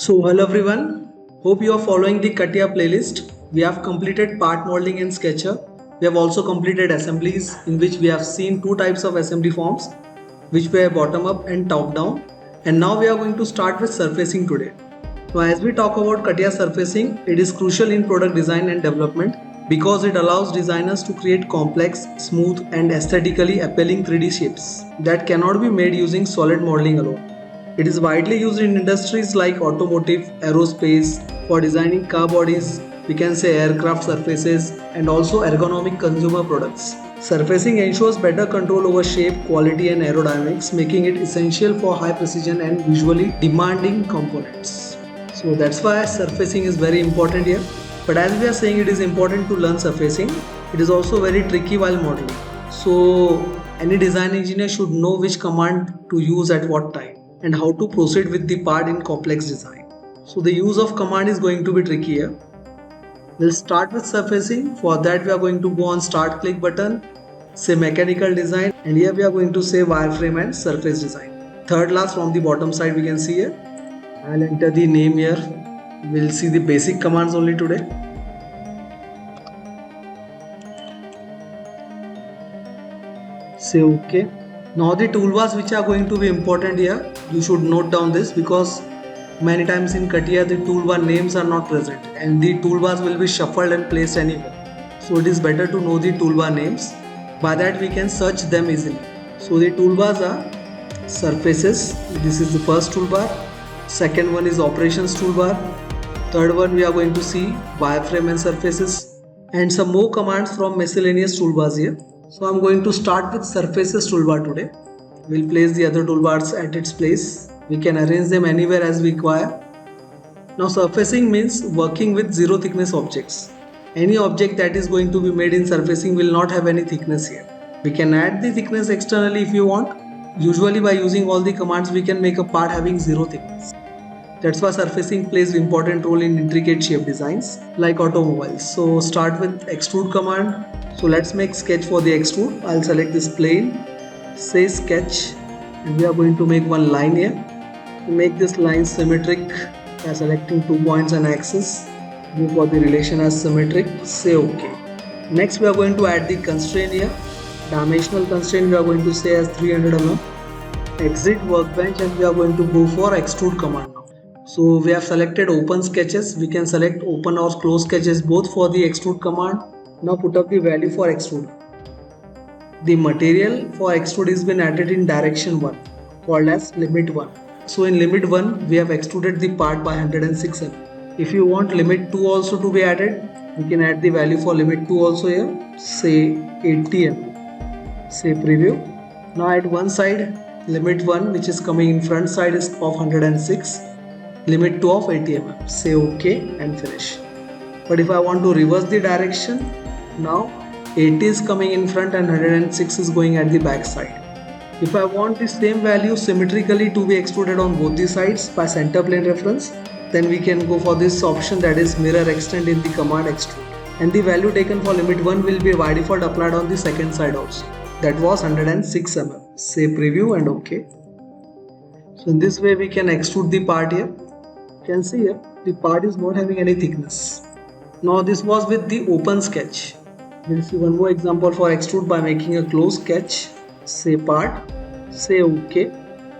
So hello everyone, hope you are following the CATIA playlist. We have completed part modeling in SketchUp. We have also completed assemblies in which we have seen two types of assembly forms which were bottom up and top down, and now we are going to start with surfacing today. Now as we talk about CATIA surfacing, it is crucial in product design and development because it allows designers to create complex, smooth and aesthetically appealing 3D shapes that cannot be made using solid modeling alone. It is widely used in industries like automotive, aerospace, for designing car bodies, we can say aircraft surfaces, and also ergonomic consumer products. Surfacing ensures better control over shape, quality, and aerodynamics, making it essential for high precision and visually demanding components. So that's why surfacing is very important here. But as we are saying, it is important to learn surfacing. It is also very tricky while modeling. So any design engineer should know which command to use at what time and how to proceed with the part in complex design. So the use of command is going to be tricky here. We'll start with surfacing. For that we are going to go on start click button, say mechanical design, and here we are going to say wireframe and surface design. Third last from the bottom side we can see here. I'll enter the name here. We'll see the basic commands only today. Say OK. Now the toolbars which are going to be important here, you should note down this because many times in CATIA the toolbar names are not present and the toolbars will be shuffled and placed anywhere. So it is better to know the toolbar names. By that we can search them easily. So the toolbars are surfaces. This is the first toolbar. Second one is operations toolbar. Third one we are going to see wireframe and surfaces, and some more commands from miscellaneous toolbars here. So I'm going to start with surfaces toolbar today. We'll place the other toolbars at its place. We can arrange them anywhere as we require. Now surfacing means working with zero thickness objects. Any object that is going to be made in surfacing will not have any thickness here. We can add the thickness externally if you want. Usually by using all the commands we can make a part having zero thickness. That's why surfacing plays an important role in intricate shape designs like automobiles. So start with extrude command. So let's make sketch for the extrude. I'll select this plane, say sketch, and we are going to make one line here. To make this line symmetric by selecting 2 points and axis, go for the relation as symmetric, say OK. Next we are going to add the constraint here. Dimensional constraint we are going to say as 300 mm. Exit workbench, and we are going to go for extrude command now. So we have selected open sketches. We can select open or close sketches both for the extrude command. Now put up the value for extrude. The material for extrude has been added in direction 1 called as limit 1. So in limit 1 we have extruded the part by 106 mm. If you want limit 2 also to be added, we can add the value for limit 2 also here, say 80 mm. Say preview. Now at one side limit 1 which is coming in front side is of 106, limit 2 of 80 mm. Say OK and finish. But if I want to reverse the direction, now 80 is coming in front and 106 is going at the back side. If I want the same value symmetrically to be extruded on both the sides by center plane reference, then we can go for this option, that is mirror extend in the command extrude. And the value taken for limit 1 will be by default applied on the second side also. That was 106 mm. Say preview and OK. So in this way we can extrude the part here. You can see here the part is not having any thickness. Now this was with the open sketch. We'll see one more example for extrude by making a close sketch. Say part, say OK.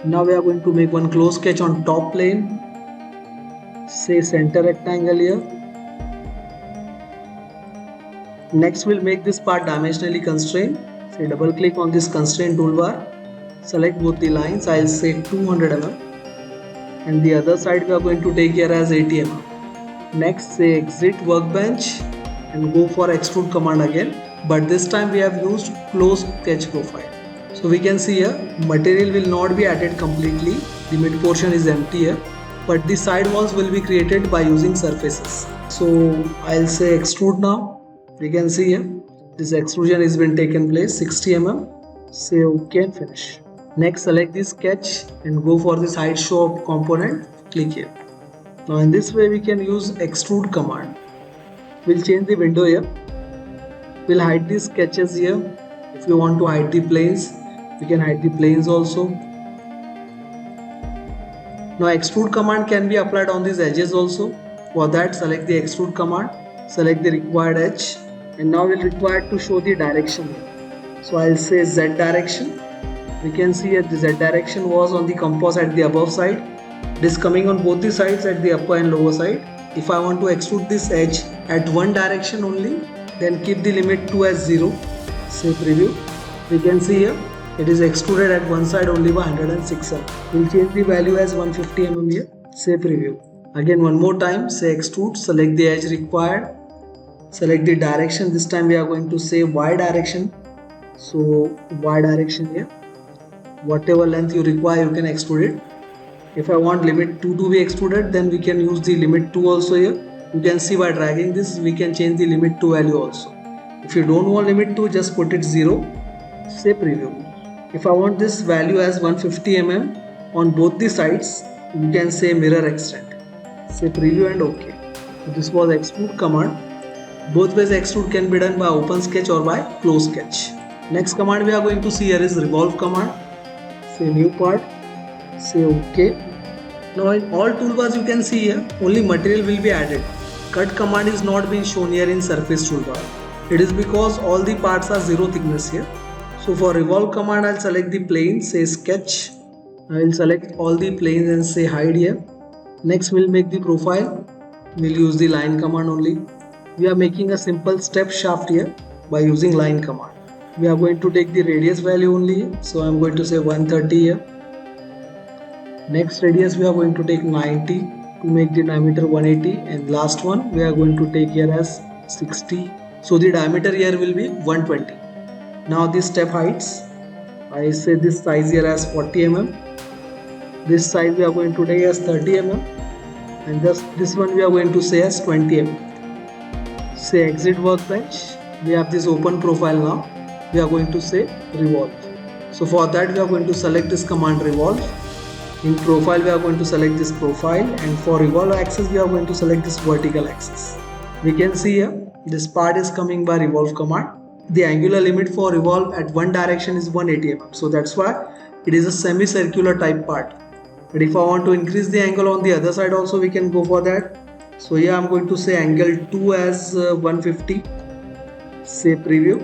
Now we are going to make one close sketch on top plane. Say center rectangle here. Next we'll make this part dimensionally constrained. Say double click on this constraint toolbar. Select both the lines. I'll say 200 mm. And the other side we are going to take here as 80 mm. Next say exit workbench and go for extrude command again, but this time we have used close sketch profile. So we can see here material will not be added completely, the mid portion is empty here, but the side walls will be created by using surfaces. So I'll say extrude now. We can see here this extrusion has been taken place 60 mm. Say OK and finish. Next select this sketch and go for the side show component, click here. Now in this way we can use extrude command. We'll change the window here. We'll hide these sketches here. If you want to hide the planes, we can hide the planes also. Now extrude command can be applied on these edges also. For that, select the extrude command, select the required edge, and now we'll require to show the direction here. So I'll say Z direction. We can see that the Z direction was on the compass at the above side. It is coming on both the sides at the upper and lower side. If I want to extrude this edge at one direction only, then keep the limit 2 as 0. Say preview. We can see here it is extruded at one side only by 106 mm. We'll change the value as 150 mm here. Say preview. Again one more time, say extrude, select the edge required, select the direction. This time we are going to say Y direction. So Y direction here. Whatever length you require, you can extrude it. If I want limit 2 to be extruded, then we can use the limit 2 also here. You can see by dragging this, we can change the limit 2 value also. If you don't want limit 2, just put it 0. Say preview. If I want this value as 150 mm on both the sides, you can say mirror extend. Say preview and OK. So this was extrude command. Both ways extrude can be done by open sketch or by close sketch. Next command we are going to see here is revolve command. Say new part. Say OK. Now in all toolbars you can see here only material will be added. Cut command is not being shown here in surface toolbar. It is because all the parts are 0 thickness here. So for revolve command I'll select the plane, say sketch. I will select all the planes and say hide here. Next we'll make the profile. We'll use the line command only. We are making a simple step shaft here by using line command. We are going to take the radius value only. So I'm going to say 130 here. Next radius we are going to take 90 to make the diameter 180, and last one we are going to take here as 60. So the diameter here will be 120. Now the step heights, I say this size here as 40 mm. This size we are going to take as 30 mm, and this one we are going to say as 20 mm. Say exit workbench. We have this open profile now. We are going to say revolve. So for that we are going to select this command revolve. In profile we are going to select this profile, and for revolve axis we are going to select this vertical axis. We can see here this part is coming by revolve command. The angular limit for revolve at one direction is 180 mm. So that's why it is a semicircular type part. But if I want to increase the angle on the other side also, we can go for that. So here I'm going to say angle 2 as 150. Say preview.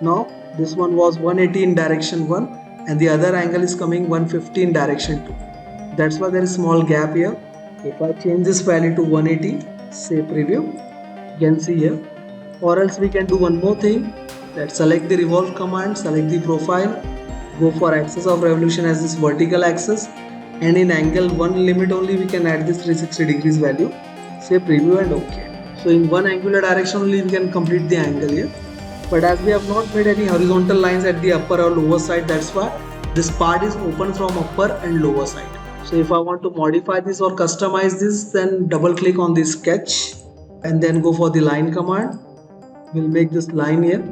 Now this one was 180 in direction 1. And the other angle is coming 150 in direction 2. That's why there is small gap here. If I change this value to 180, say preview, you can see here. Or else we can do one more thing, that select the revolve command, select the profile, go for axis of revolution as this vertical axis, and in angle 1 limit only we can add this 360 degrees value. Say preview and OK. So in one angular direction only we can complete the angle here. But as we have not made any horizontal lines at the upper or lower side, that's why this part is open from upper and lower side. So if I want to modify this or customize this, then double click on this sketch and then go for the line command. We'll make this line here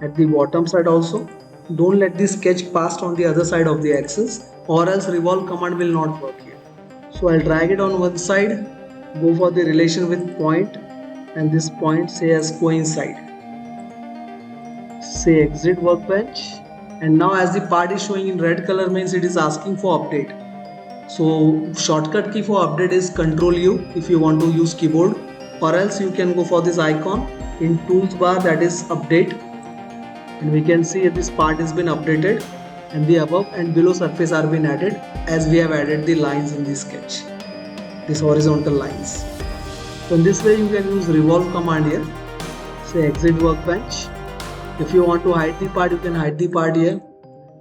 at the bottom side also. Don't let the sketch pass on the other side of the axis, or else revolve command will not work here. So I'll drag it on one side, go for the relation with point, and this point say as coincide. Say exit workbench, and now as the part is showing in red color means it is asking for update. So shortcut key for update is Ctrl U if you want to use keyboard, or else you can go for this icon in tools bar, that is update, and we can see this part has been updated and the above and below surface are been added as we have added the lines in this sketch, these horizontal lines. So in this way you can use revolve command here. Say exit workbench. If you want to hide the part, you can hide the part here.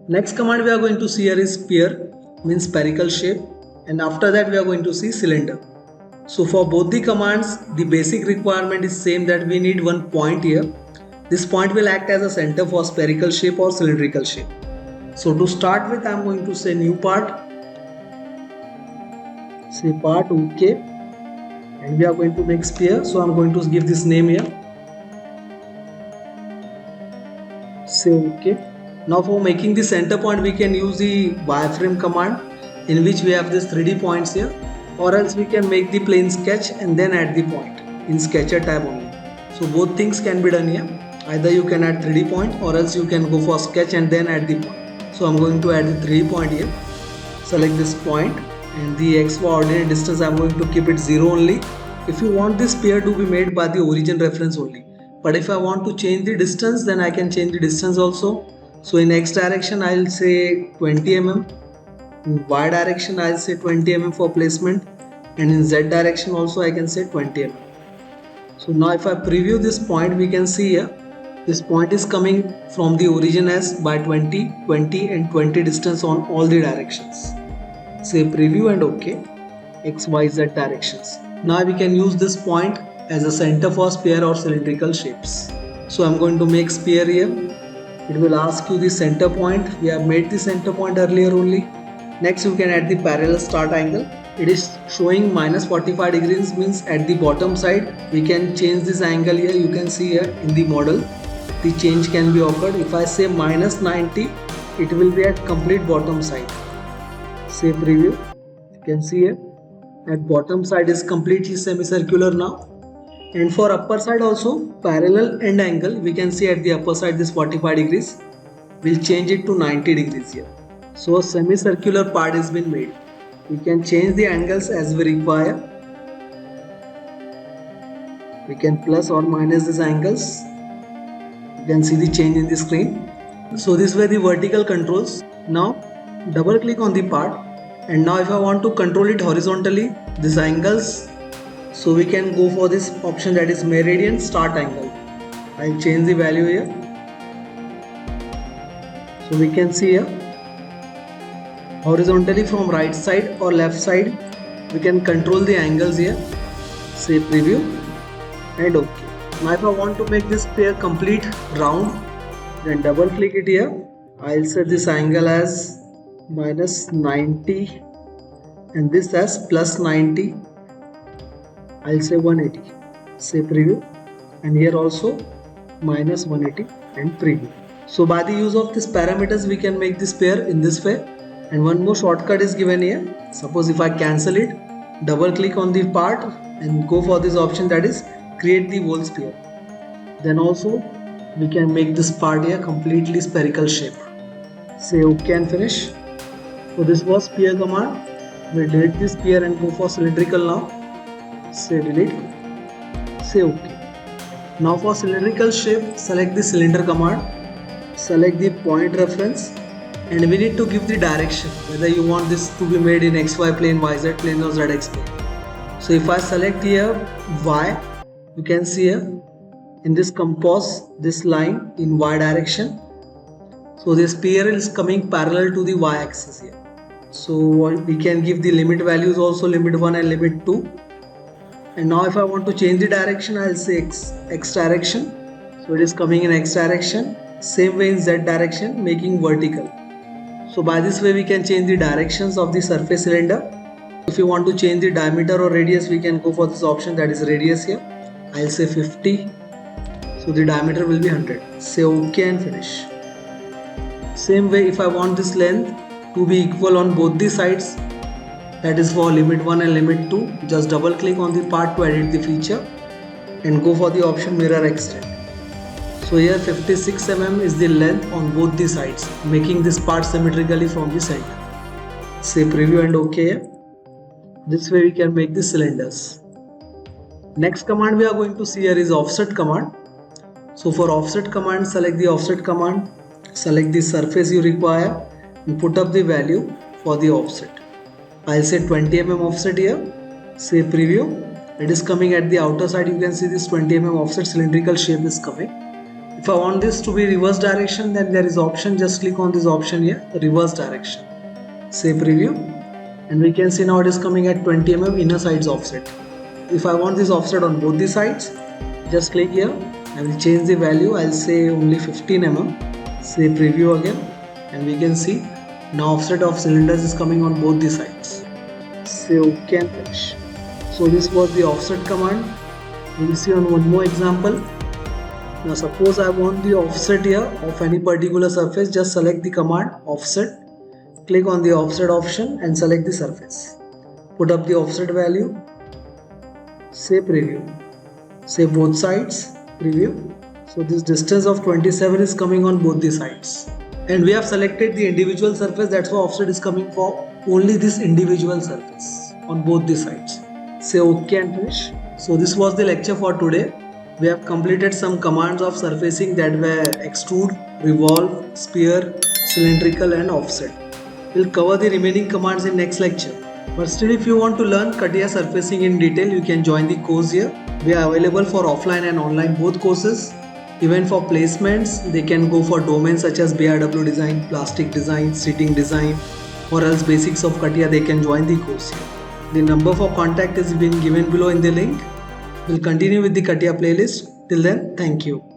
Next command we are going to see here is sphere, means spherical shape, and after that we are going to see cylinder. So for both the commands, the basic requirement is same, that we need one point here. This point will act as a center for spherical shape or cylindrical shape. So to start with, I am going to say new part. Say part, OK, and we are going to make sphere. So I am going to give this name here. Say OK. Now for making the center point, we can use the wireframe command, in which we have this 3D points here, or else we can make the plane sketch and then add the point in sketcher tab only. So both things can be done here. Either you can add 3D point, or else you can go for sketch and then add the point. So I'm going to add the 3D point here. Select this point, and the x coordinate distance I'm going to keep it 0 only. If you want this pair to be made by the origin reference only, but if I want to change the distance, then I can change the distance also. So in x direction I'll say 20 mm, in y direction I'll say 20 mm for placement, and in z direction also I can say 20 mm. So now if I preview this point, we can see here this point is coming from the origin as by 20, 20 and 20 distance on all the directions. Say preview and OK, x, y, z directions. Now we can use this point as a center for sphere or cylindrical shapes. So I'm going to make sphere here. It will ask you the center point. We have made the center point earlier only. Next you can add the parallel start angle. It is showing minus 45 degrees, means at the bottom side we can change this angle here. You can see here in the model the change can be occurred. If I say minus 90, it will be at complete bottom side. Say preview, you can see here at bottom side is completely semicircular now. And for upper side also, parallel end angle, we can see at the upper side this 45 degrees, we'll change it to 90 degrees here. So a semicircular part has been made. We can change the angles as we require. We can plus or minus these angles. You can see the change in the screen. So these were the vertical controls. Now double click on the part, and now if I want to control it horizontally, these angles, so we can go for this option, that is meridian start angle. I'll change the value here. So we can see here horizontally from right side or left side, we can control the angles here. Say preview and OK. Now if I want to make this pair complete round, then double click it here. I'll set this angle as minus 90 and this as plus 90. I'll say 180. Say preview, and here also minus 180 and preview. So by the use of these parameters we can make this pair in this way. And one more shortcut is given here. Suppose if I cancel it, double click on the part and go for this option, that is create the whole sphere. Then also we can make this part here completely spherical shape. Say OK and finish. So this was sphere command. We'll delete this sphere and go for cylindrical now. Say delete. Say OK. Now for cylindrical shape, select the cylinder command. Select the point reference. And we need to give the direction, whether you want this to be made in XY plane, YZ plane or ZX plane. So if I select here Y, you can see here in this compass, this line in Y direction. So this sphere is coming parallel to the Y axis here. So we can give the limit values also, limit 1 and limit 2. And now if I want to change the direction, I'll say X direction. So it is coming in X direction. Same way in Z direction, making vertical. So by this way we can change the directions of the surface cylinder. If you want to change the diameter or radius, we can go for this option, that is radius here. I'll say 50. So the diameter will be 100. Say OK and finish. Same way if I want this length to be equal on both the sides, that is for limit 1 and limit 2, just double click on the part to edit the feature and go for the option mirror extend. So here 56 mm is the length on both the sides, making this part symmetrically from the center. Say preview and OK. This way we can make the cylinders. Next command we are going to see here is offset command. So for offset command, select the offset command, select the surface you require and put up the value for the offset. I'll say 20 mm offset here. Say preview. It is coming at the outer side. You can see this 20 mm offset cylindrical shape is coming. If I want this to be reverse direction, then there is option, just click on this option here, reverse direction. Say preview, and we can see now it is coming at 20 mm inner sides offset. If I want this offset on both the sides, just click here. I will change the value. I'll say only 15 mm. Say preview again, and we can see now offset of cylinders is coming on both the sides. Say OK and finish. So this was the offset command. We will see on one more example. Now suppose I want the offset here of any particular surface, just select the command offset, click on the offset option and select the surface. Put up the offset value, say preview, say both sides, preview. So this distance of 27 is coming on both the sides. And we have selected the individual surface, that's why offset is coming for only this individual surface on both the sides. Say OK and finish. So this was the lecture for today. We have completed some commands of surfacing that were extrude, revolve, sphere, cylindrical and offset. We'll cover the remaining commands in next lecture. But still, if you want to learn CATIA surfacing in detail, you can join the course here. We are available for offline and online both courses. Even for placements, they can go for domains such as BRW design, plastic design, seating design, or else basics of CATIA. They can join the course here. The number for contact is been given below in the link. We'll continue with the CATIA playlist. Till then, thank you.